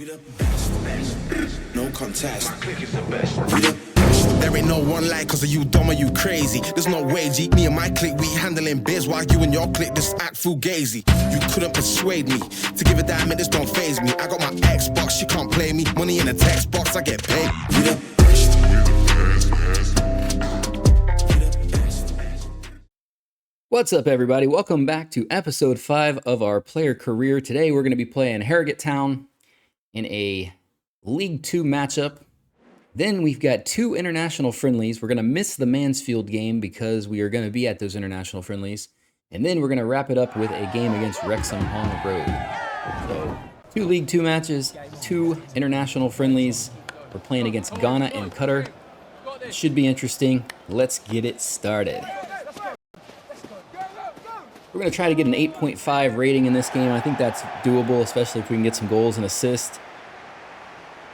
We the best, no contest. My clique is the best. We the best. There ain't no one like cause of you dumb or you crazy. There's no way, G. Me and my clique, we handling biz while you and your clique just act fugazi. You couldn't persuade me to give a damn, it just don't faze me. I got my Xbox, she can't play me. Money in the text box, I get paid. We the best. What's up, everybody? Welcome back to episode 5 of our player career. Today we're going to be playing Harrit Town in a League 2 matchup. Then we've got 2 international friendlies. We're going to miss the Mansfield game because we are going to be at those international friendlies. And then we're going to wrap it up with a game against Wrexham on the road. So 2 League 2 matches, 2 international friendlies. We're playing against Ghana and Qatar. It should be interesting. Let's get it started. We're going to try to get an 8.5 rating in this game. I think that's doable, especially if we can get some goals and assists.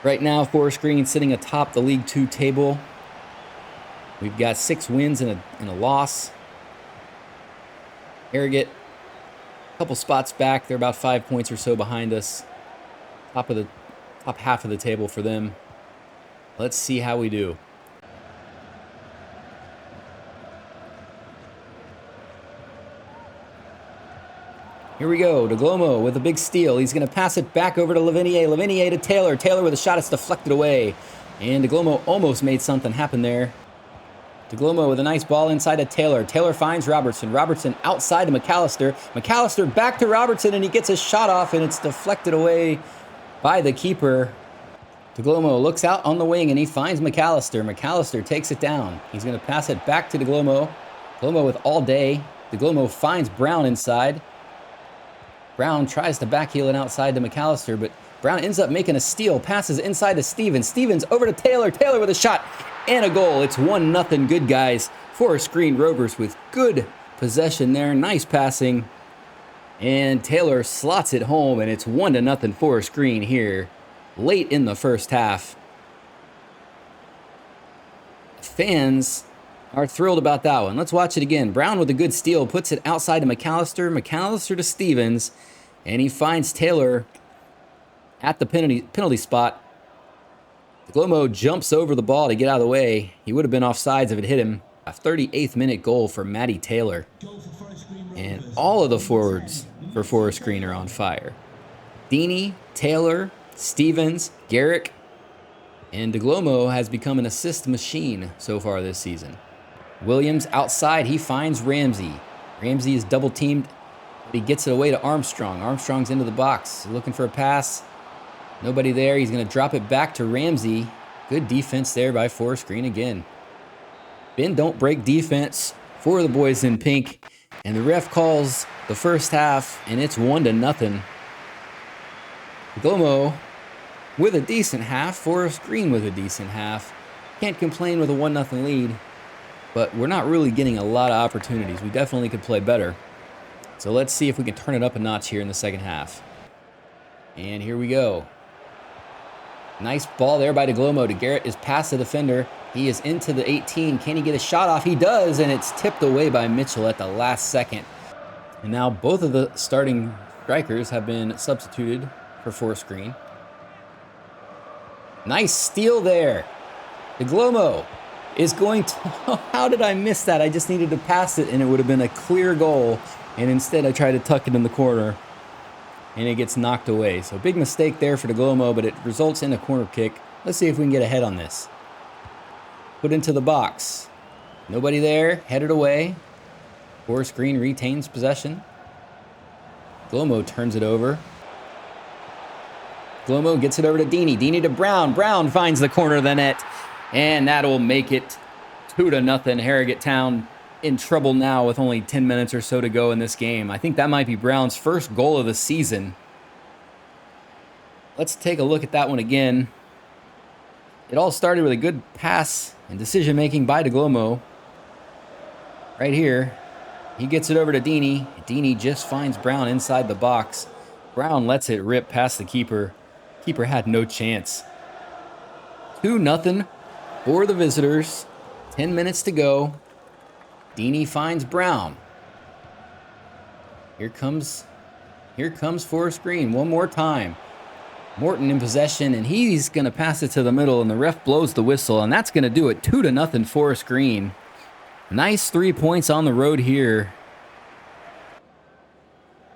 Right now, Forest Green sitting atop the League 2 table. We've got 6 wins and a loss. Harrit, a couple spots back. They're about 5 points or so behind us. Top half of the table for them. Let's see how we do. Here we go, DaGloMo with a big steal. He's going to pass it back over to Lavinier. Lavinier to Taylor. Taylor with a shot. It's deflected away. And DaGloMo almost made something happen there. DaGloMo with a nice ball inside to Taylor. Taylor finds Robertson. Robertson outside to McAllister. McAllister back to Robertson, and he gets a shot off, and it's deflected away by the keeper. DaGloMo looks out on the wing, and he finds McAllister. McAllister takes it down. He's going to pass it back to DaGloMo. DaGloMo with all day. DaGloMo finds Brown inside. Brown tries to backheel it outside to McAllister, but Brown ends up making a steal, passes inside to Stevens. Stevens over to Taylor. Taylor with a shot and a goal. It's 1-0 good guys. Forest Green Rovers with good possession there. Nice passing. And Taylor slots it home, and it's 1-0 Forest Green here late in the first half. Fans are thrilled about that one. Let's watch it again. Brown with a good steal, puts it outside to McAllister. McAllister to Stevens, and he finds Taylor at the penalty spot. DaGloMo jumps over the ball to get out of the way. He would have been offsides if it hit him. A 38th minute goal for Matty Taylor. And all of the forwards for Forest Green are on fire. Deeney, Taylor, Stevens, Garrick, and DaGloMo has become an assist machine so far this season. Williams outside, he finds Ramsey. Ramsey is double teamed, but he gets it away to Armstrong. Armstrong's into the box, looking for a pass. Nobody there, he's gonna drop it back to Ramsey. Good defense there by Forest Green again. Bend don't break defense for the boys in pink, and the ref calls the first half, and it's 1-0. DaGloMo with a decent half, Forest Green with a decent half. Can't complain with a 1-0 lead. But we're not really getting a lot of opportunities. We definitely could play better. So let's see if we can turn it up a notch here in the second half. And here we go. Nice ball there by DaGloMo. To Garrett is past the defender. He is into the 18. Can he get a shot off? He does, and it's tipped away by Mitchell at the last second. And now both of the starting strikers have been substituted for Forest Green. Nice steal there. DaGloMo is going to... How did I miss that? I just needed to pass it, and it would have been a clear goal. And instead, I tried to tuck it in the corner, and it gets knocked away. So big mistake there for DaGloMo, but it results in a corner kick. Let's see if we can get ahead on this. Put into the box. Nobody there. Headed away. Forest Green retains possession. DaGloMo turns it over. DaGloMo gets it over to Deeney. Deeney to Brown. Brown finds the corner of the net. And that'll make it 2-0. Harrit Town in trouble now with only 10 minutes or so to go in this game. I think that might be Brown's first goal of the season. Let's take a look at that one again. It all started with a good pass and decision-making by DaGloMo. Right here. He gets it over to Deeney. Deeney just finds Brown inside the box. Brown lets it rip past the keeper. Keeper had no chance. 2-0. For the visitors, 10 minutes to go. Deeney finds Brown. Here comes Forest Green one more time. Morton in possession, and he's going to pass it to the middle, and the ref blows the whistle, and that's going to do it. 2-0 Forest Green. Nice 3 points on the road here.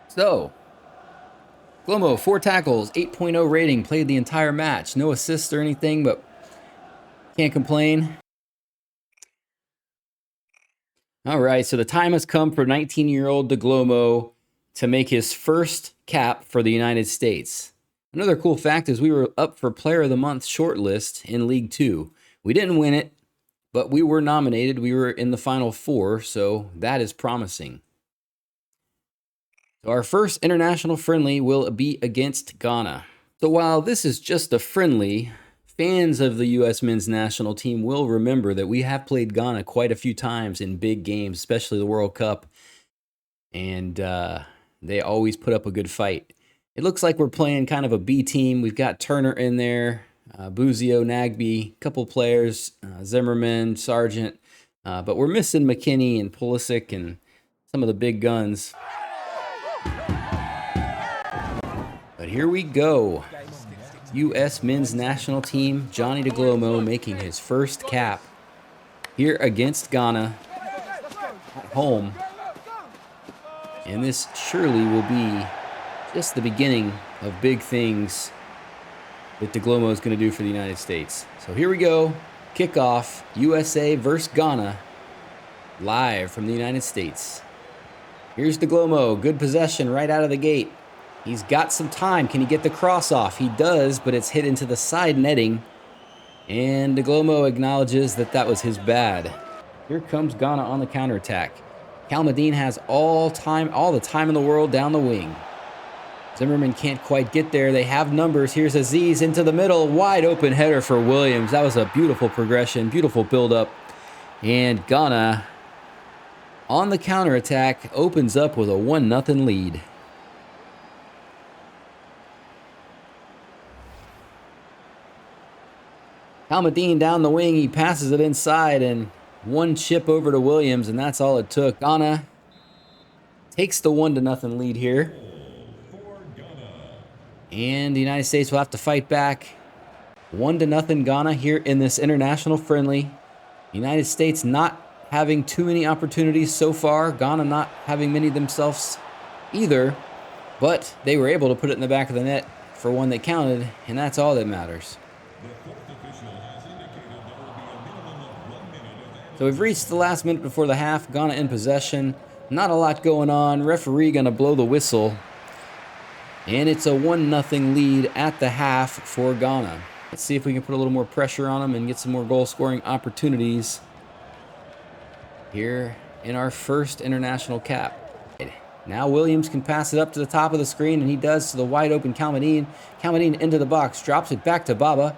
So, DaGloMo, 4 tackles, 8.0 rating, played the entire match. No assists or anything, but can't complain. All right, so the time has come for 19-year-old DaGloMo to make his first cap for the United States. Another cool fact is we were up for Player of the Month shortlist in League 2. We didn't win it, but we were nominated. We were in the Final Four, so that is promising. So our first international friendly will be against Ghana. So while this is just a friendly, fans of the U.S. men's national team will remember that we have played Ghana quite a few times in big games, especially the World Cup, and they always put up a good fight. It looks like we're playing kind of a B team. We've got Turner in there, Buzio, Nagbe, couple players, Zimmerman, Sargent, but we're missing McKinney and Pulisic and some of the big guns. But here we go. U.S. men's national team, Johnny DaGloMo making his first cap here against Ghana at home. And this surely will be just the beginning of big things that DaGloMo is going to do for the United States. So here we go. Kickoff, USA versus Ghana, live from the United States. Here's DaGloMo, good possession right out of the gate. He's got some time. Can he get the cross off? He does, but it's hit into the side netting. And DaGloMo acknowledges that that was his bad. Here comes Ghana on the counterattack. Calmadine has all the time in the world down the wing. Zimmerman can't quite get there. They have numbers. Here's Aziz into the middle. Wide open header for Williams. That was a beautiful progression, beautiful build-up. And Ghana, on the counterattack, opens up with a 1-0 lead. Calmadine down the wing. He passes it inside, and one chip over to Williams, and that's all it took. Ghana takes the 1-0 lead here. And the United States will have to fight back. 1-0 Ghana here in this international friendly. United States not having too many opportunities so far. Ghana not having many themselves either. But they were able to put it in the back of the net for one that counted, and that's all that matters. So we've reached the last minute before the half. Ghana in possession. Not a lot going on. Referee going to blow the whistle. And it's a 1-0 lead at the half for Ghana. Let's see if we can put a little more pressure on them and get some more goal-scoring opportunities here in our first international cap. Now Williams can pass it up to the top of the screen, and he does to the wide-open Calmadine. Calmadine into the box, drops it back to Baba.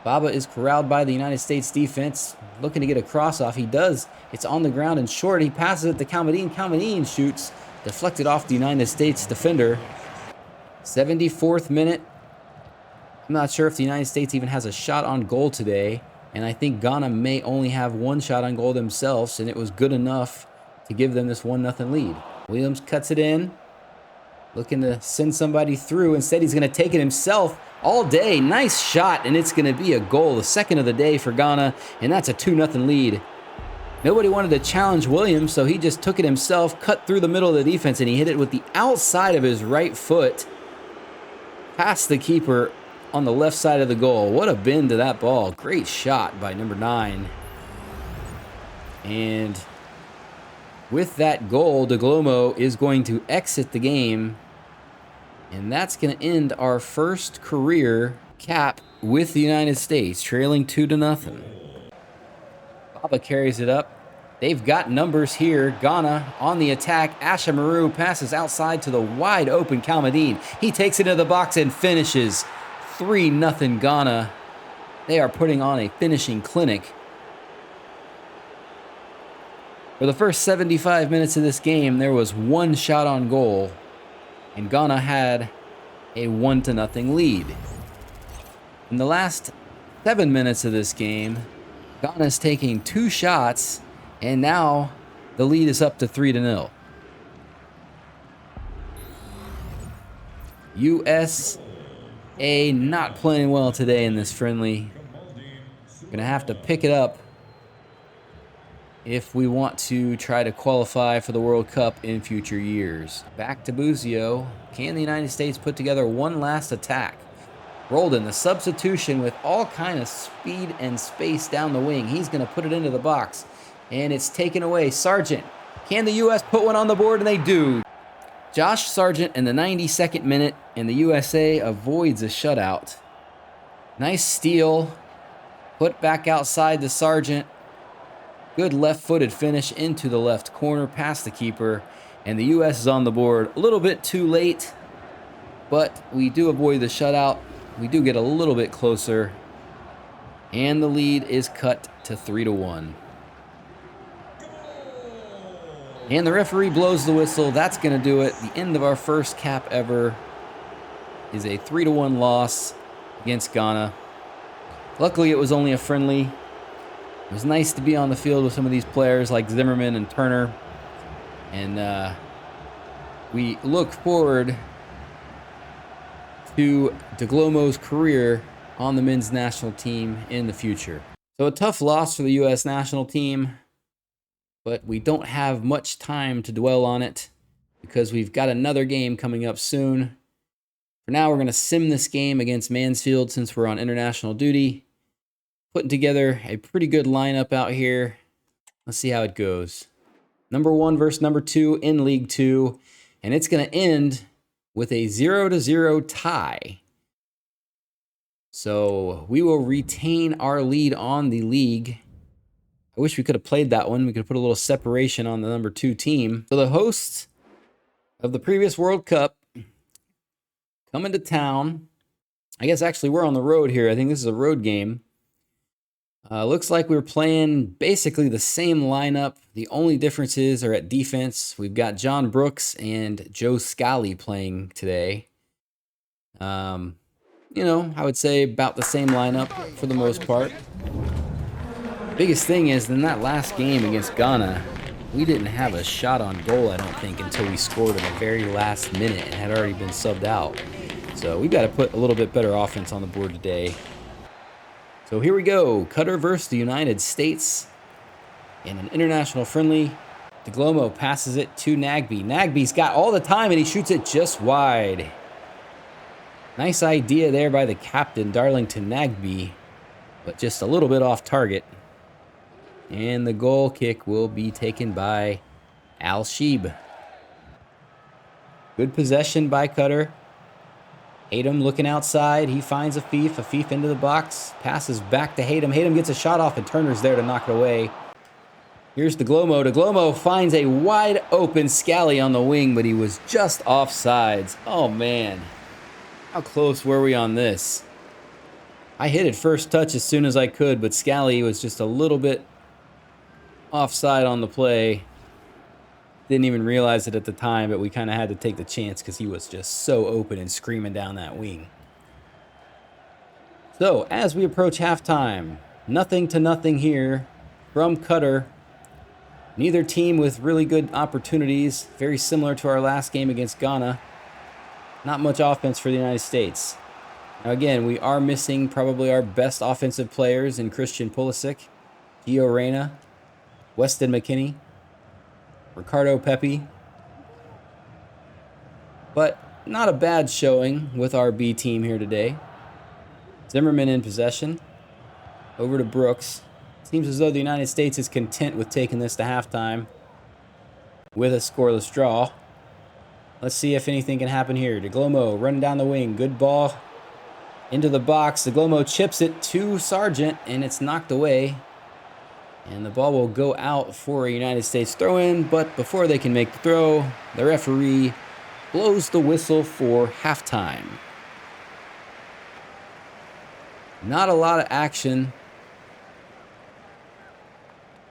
Baba is corralled by the United States defense, looking to get a cross-off. He does. It's on the ground and short. He passes it to Calmadine. Calmadine shoots, deflected off the United States defender. 74th minute. I'm not sure if the United States even has a shot on goal today, and I think Ghana may only have one shot on goal themselves, and it was good enough to give them this 1-0 lead. Williams cuts it in, looking to send somebody through. Instead, he's going to take it himself all day. Nice shot, and it's going to be a goal, the second of the day for Ghana, and that's a 2-0 lead. Nobody wanted to challenge Williams, so he just took it himself, cut through the middle of the defense, and he hit it with the outside of his right foot past the keeper on the left side of the goal. What a bend to that ball. Great shot by number 9. And with that goal, DaGloMo is going to exit the game. And that's going to end our first career cap with the United States, trailing 2-0. Baba carries it up. They've got numbers here. Ghana on the attack. Ashamaru passes outside to the wide open Calmadine. He takes it into the box and finishes. 3-0 Ghana. They are putting on a finishing clinic. For the first 75 minutes of this game, there was one shot on goal, and Ghana had a 1-0 lead. In the last 7 minutes of this game, Ghana's taking 2 shots, and now the lead is up to 3-0. U.S. USA not playing well today in this friendly. Gonna have to pick it up if we want to try to qualify for the World Cup in future years. Back to Buzio. Can the United States put together one last attack? Roldan, the substitution with all kind of speed and space down the wing. He's going to put it into the box, and it's taken away. Sargent, can the U.S. put one on the board? And they do. Josh Sargent in the 92nd minute, and the USA avoids a shutout. Nice steal. Put back outside to Sargent. Good left-footed finish into the left corner past the keeper, and the U.S. is on the board. A little bit too late, but we do avoid the shutout. We do get a little bit closer, and the lead is cut to 3-1. And the referee blows the whistle. That's going to do it. The end of our first cap ever is a 3-1 loss against Ghana. Luckily, it was only a friendly. It was nice to be on the field with some of these players like Zimmerman and Turner. And we look forward to DaGloMo's career on the men's national team in the future. So a tough loss for the U.S. national team, but we don't have much time to dwell on it because we've got another game coming up soon. For now, we're going to sim this game against Mansfield since we're on international duty. Putting together a pretty good lineup out here. Let's see how it goes. Number 1 versus number 2 in League 2, and it's going to end with a 0-0 tie. So we will retain our lead on the league. I wish we could have played that one. We could have put a little separation on the number 2 team. So the hosts of the previous World Cup coming to town. I guess actually we're on the road here. I think this is a road game. Looks like we're playing basically the same lineup. The only differences are at defense. We've got John Brooks and Joe Scally playing today. You know, I would say about the same lineup for the most part. Biggest thing is, in that last game against Ghana, we didn't have a shot on goal, I don't think, until we scored in the very last minute and had already been subbed out. So we've got to put a little bit better offense on the board today. So here we go. Qatar versus the United States in an international friendly. DaGloMo passes it to Nagbe. Nagbe's got all the time, and he shoots it just wide. Nice idea there by the captain, Darlington Nagbe, but just a little bit off target. And the goal kick will be taken by Al-Sheeb. Good possession by Qatar. Hayden looking outside. He finds Afif. Afif into the box. Passes back to Hayden. Hayden gets a shot off, and Turner's there to knock it away. Here's DaGloMo. DaGloMo finds a wide open Scally on the wing, but he was just offsides. Oh, man. How close were we on this? I hit it first touch as soon as I could, but Scally was just a little bit offside on the play. Didn't even realize it at the time, but we kind of had to take the chance because he was just so open and screaming down that wing. So, as we approach halftime, 0-0 here from Qatar. Neither team with really good opportunities, very similar to our last game against Ghana. Not much offense for the United States. Now again, we are missing probably our best offensive players in Christian Pulisic, Gio Reyna, Weston McKennie, Ricardo Pepi. But not a bad showing with our B team here today. Zimmerman in possession. Over to Brooks. Seems as though the United States is content with taking this to halftime with a scoreless draw. Let's see if anything can happen here. DaGloMo running down the wing. Good ball into the box. DaGloMo chips it to Sargent, and it's knocked away. And the ball will go out for a United States throw-in, but before they can make the throw, the referee blows the whistle for halftime. Not a lot of action.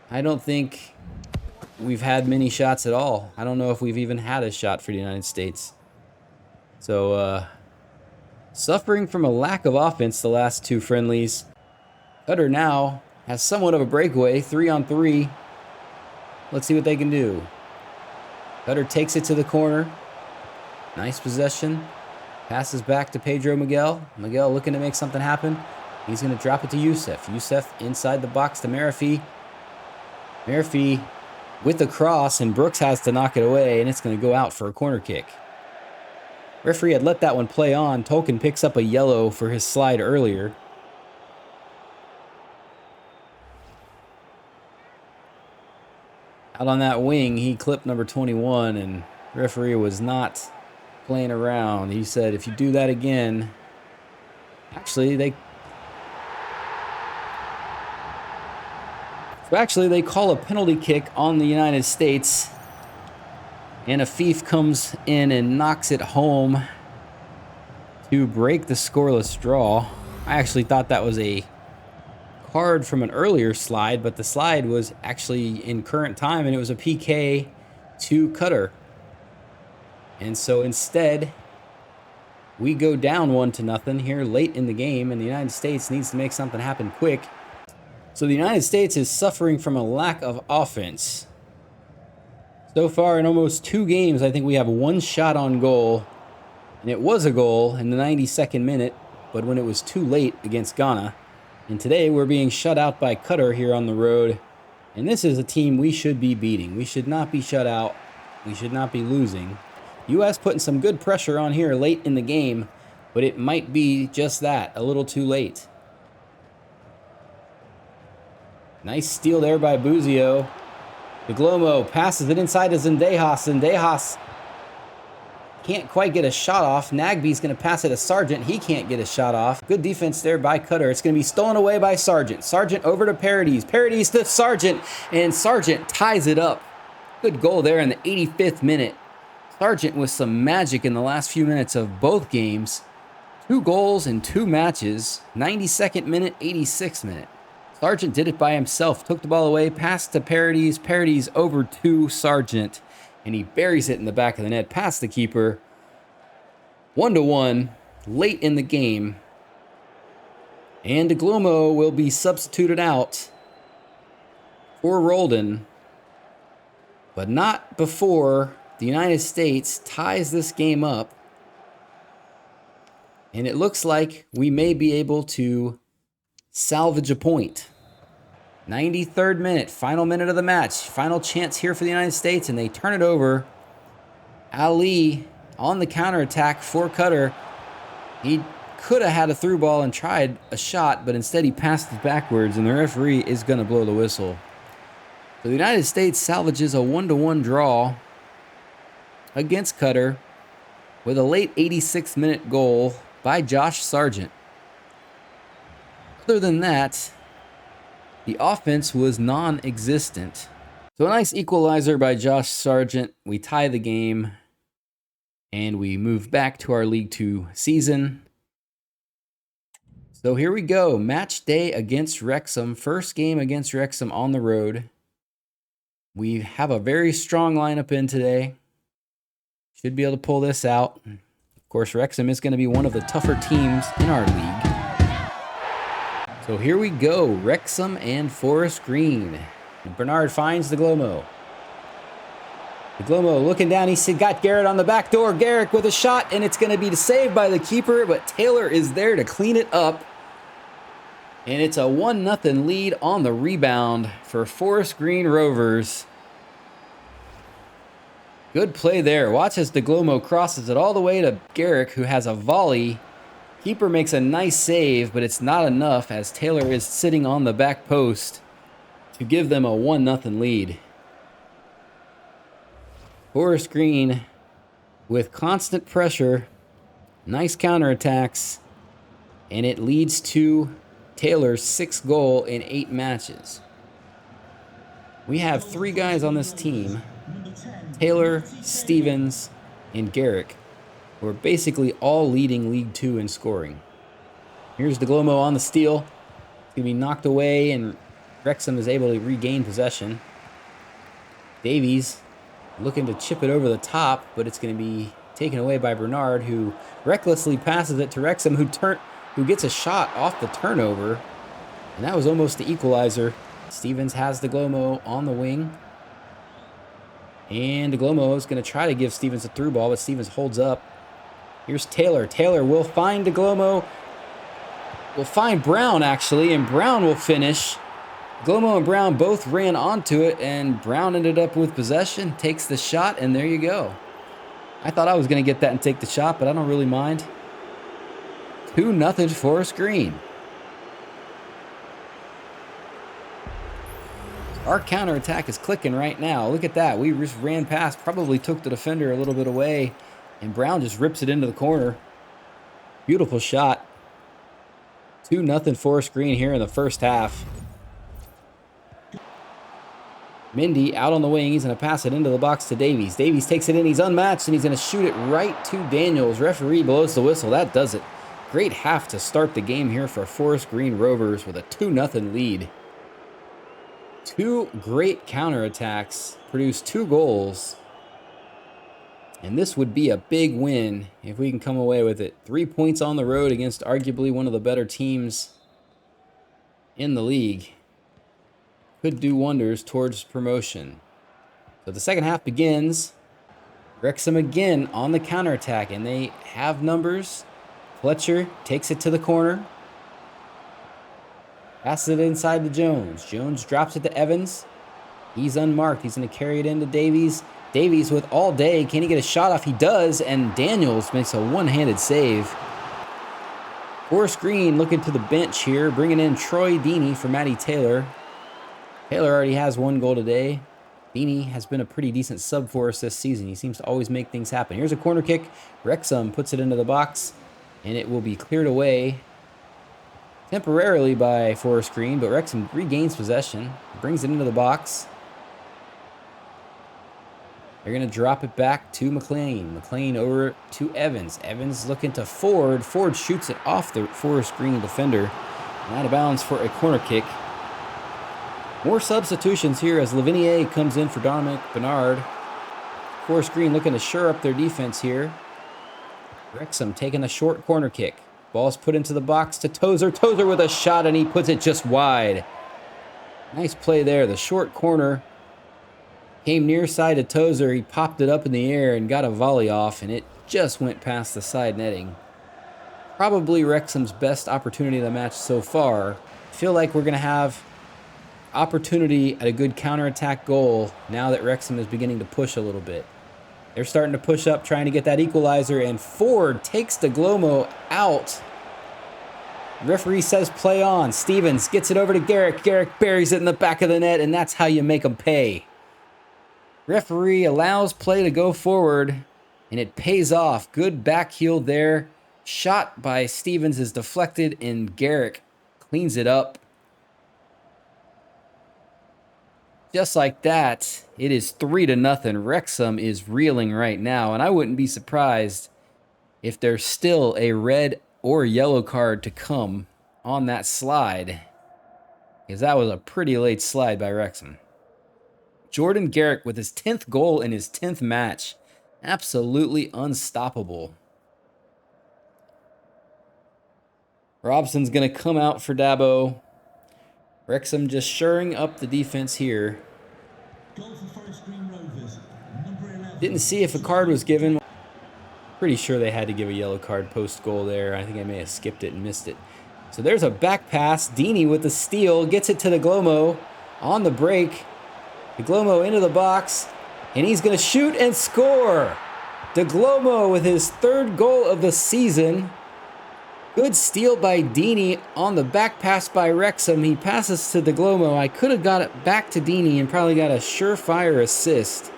I don't think we've had many shots at all. I don't know if we've even had a shot for the United States. So, suffering from a lack of offense the last 2 friendlies. Qatar now has somewhat of a breakaway, 3-on-3. Let's see what they can do. Qatar takes it to the corner. Nice possession. Passes back to Pedro Miguel. Miguel looking to make something happen. He's going to drop it to Youssef. Youssef inside the box to Marafi. Marafi with the cross, and Brooks has to knock it away, and it's going to go out for a corner kick. Referee had let that one play on. Tolkien picks up a yellow for his slide earlier. Out on that wing, he clipped number 21, and referee was not playing around. He said, if you do that again... Actually, they call a penalty kick on the United States. And Afif comes in and knocks it home to break the scoreless draw. I actually thought that was a card from an earlier slide, but the slide was actually in current time, and it was a PK to Qatar. And so instead, we go down 1-0 here late in the game, and the United States needs to make something happen quick. So the United States is suffering from a lack of offense. So far in almost 2 games, I think we have 1 shot on goal. And it was a goal in the 92nd minute, but when it was too late against Ghana. And today we're being shut out by Qatar here on the road. And this is a team we should be beating. We should not be shut out. We should not be losing. U.S. putting some good pressure on here late in the game, but it might be just that, a little too late. Nice steal there by Buzio. DaGloMo passes it inside to Zendejas. Zendejas can't quite get a shot off. Nagby's going to pass it to Sargent. He can't get a shot off. Good defense there by Qatar. It's going to be stolen away by Sargent. Sargent over to Paradis. Paradis to Sargent. And Sargent ties it up. Good goal there in the 85th minute. Sargent with some magic in the last few minutes of both games. 2 goals in 2 matches. 92nd minute, 86th minute. Sargent did it by himself. Took the ball away, passed to Paradis. Paradis over to Sargent. And he buries it in the back of the net, past the keeper. 1-1, late in the game. And DaGloMo will be substituted out for Roldan. But not before the United States ties this game up. And it looks like we may be able to salvage a point. 93rd minute, final minute of the match. Final chance here for the United States, and they turn it over. Ali on the counterattack for Qatar. He could have had a through ball and tried a shot, but instead he passed it backwards, and the referee is going to blow the whistle. So the United States salvages a 1-1 draw against Qatar with a late 86th minute goal by Josh Sargent. Other than that, the offense was non-existent. So a nice equalizer by Josh Sargent. We tie the game, and we move back to our League 2 season. So here we go. Match day against Wrexham. First game against Wrexham on the road. We have a very strong lineup in today. Should be able to pull this out. Of course, Wrexham is going to be one of the tougher teams in our league. So here we go, Wrexham and Forest Green. And Bernard finds DaGloMo. DaGloMo looking down, he got Garrett on the back door. Garrett with a shot, and it's going to be saved by the keeper, but Taylor is there to clean it up. And it's a 1-0 lead on the rebound for Forest Green Rovers. Good play there. Watch as DaGloMo crosses it all the way to Garrick, who has a volley. Keeper makes a nice save, but it's not enough as Taylor is sitting on the back post to give them a 1-0 lead. Forest Green with constant pressure, nice counterattacks, and it leads to Taylor's 6th goal in 8 matches. We have 3 guys on this team, Taylor, Stevens, and Garrick, who are basically all leading League 2 in scoring. Here's DaGloMo on the steal. It's going to be knocked away, and Wrexham is able to regain possession. Davies looking to chip it over the top, but it's going to be taken away by Bernard, who recklessly passes it to Wrexham, who gets a shot off the turnover. And that was almost the equalizer. Stevens has DaGloMo on the wing. And DaGloMo is going to try to give Stevens a through ball, but Stevens holds up. Here's Taylor. Taylor will find DaGloMo. Will find Brown, actually, and Brown will finish. DaGloMo and Brown both ran onto it, and Brown ended up with possession, takes the shot, and there you go. I thought I was going to get that and take the shot, but I don't really mind. 2-0 Forest Green. Our counterattack is clicking right now. Look at that. We just ran past, probably took the defender a little bit away, and Brown just rips it into the corner. Beautiful shot. 2-0 Forest Green here in the first half. Mindy out on the wing. He's going to pass it into the box to Davies. Davies takes it in. He's unmatched, and he's going to shoot it right to Daniels. Referee blows the whistle. That does it. Great half to start the game here for Forest Green Rovers with a 2-0 lead. Two great counterattacks produced 2 goals. And this would be a big win if we can come away with it. 3 points on the road against arguably one of the better teams in the league. Could do wonders towards promotion. So the second half begins. Wrexham again on the counterattack, and they have numbers. Fletcher takes it to the corner. Passes it inside to Jones. Jones drops it to Evans. He's unmarked. He's going to carry it into Davies. Davies with all day. Can he get a shot off? He does, and Daniels makes a one-handed save. Forest Green looking to the bench here, bringing in Troy Deeney for Matty Taylor. Taylor already has 1 goal today. Deeney has been a pretty decent sub for us this season. He seems to always make things happen. Here's a corner kick. Wrexham puts it into the box, and it will be cleared away temporarily by Forest Green, but Wrexham regains possession, brings it into the box. They're going to drop it back to McLean. McLean over to Evans. Evans looking to Ford. Ford shoots it off the Forest Green defender, and out of bounds for a corner kick. More substitutions here as Lavinier comes in for Dominic Bernard. Forest Green looking to shore up their defense here. Wrexham taking a short corner kick. Ball's put into the box to Tozer. Tozer with a shot, and he puts it just wide. Nice play there. The short corner came near side to Tozer. He popped it up in the air and got a volley off, and it just went past the side netting. Probably Wrexham's best opportunity of the match so far. I feel like we're going to have opportunity at a good counterattack goal now that Wrexham is beginning to push a little bit. They're starting to push up, trying to get that equalizer, and Ford takes DaGloMo out. Referee says play on. Stevens gets it over to Garrick. Garrick buries it in the back of the net, and that's how you make them pay. Referee allows play to go forward, and it pays off. Good back heel there. Shot by Stevens is deflected, and Garrick cleans it up. Just like that, it is 3-0. Wrexham is reeling right now, and I wouldn't be surprised if there's still a red or yellow card to come on that slide, because that was a pretty late slide by Wrexham. Jordan Garrick with his 10th goal in his 10th match. Absolutely unstoppable. Robson's going to come out for Dabo. Wrexham just shoring up the defense here. Goal for Forest Green Rovers, number 11. Didn't see if a card was given. Pretty sure they had to give a yellow card post-goal there. I think I may have skipped it and missed it. So there's a back pass. Deeney with the steal. Gets it to DaGloMo on the break. DaGloMo into the box. And he's going to shoot and score. DaGloMo with his 3rd goal of the season. Good steal by Deeney on the back pass by Wrexham. He passes to DaGloMo. I could have got it back to Deeney and probably got a surefire assist.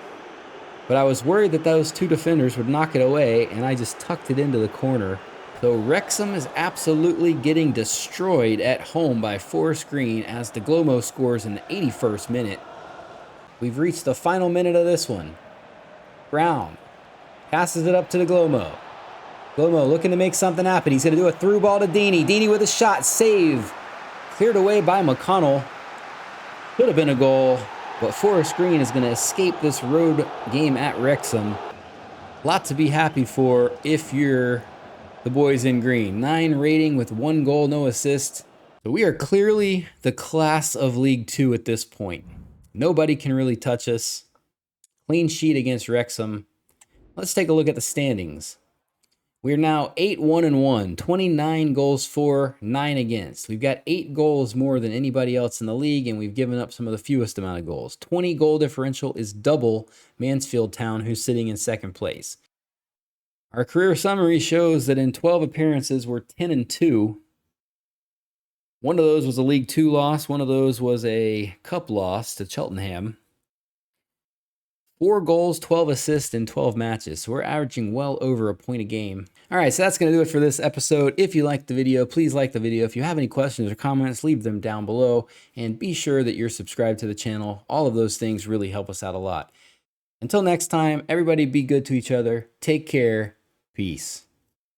But I was worried that those 2 defenders would knock it away, and I just tucked it into the corner. So Wrexham is absolutely getting destroyed at home by Forest Green as DaGloMo scores in the 81st minute. We've reached the final minute of this one. Brown passes it up to DaGloMo. DaGloMo looking to make something happen. He's going to do a through ball to Deeney. Deeney with a shot. Save. Cleared away by McConnell. Could have been a goal, but Forest Green is going to escape this road game at Wrexham. Lot to be happy for if you're the boys in green. 9 rating with 1 goal, no assist. So we are clearly the class of League 2 at this point. Nobody can really touch us. Clean sheet against Wrexham. Let's take a look at the standings. We're now 8-1-1, 29 goals for, 9 against. We've got 8 goals more than anybody else in the league, and we've given up some of the fewest amount of goals. 20 goal differential is double Mansfield Town, who's sitting in second place. Our career summary shows that in 12 appearances, we're 10-2. One of those was a League Two loss. One of those was a cup loss to Cheltenham. 4 goals, 12 assists in 12 matches. So we're averaging well over a point a game. All right, so that's going to do it for this episode. If you liked the video, please like the video. If you have any questions or comments, leave them down below. And be sure that you're subscribed to the channel. All of those things really help us out a lot. Until next time, everybody be good to each other. Take care. Peace.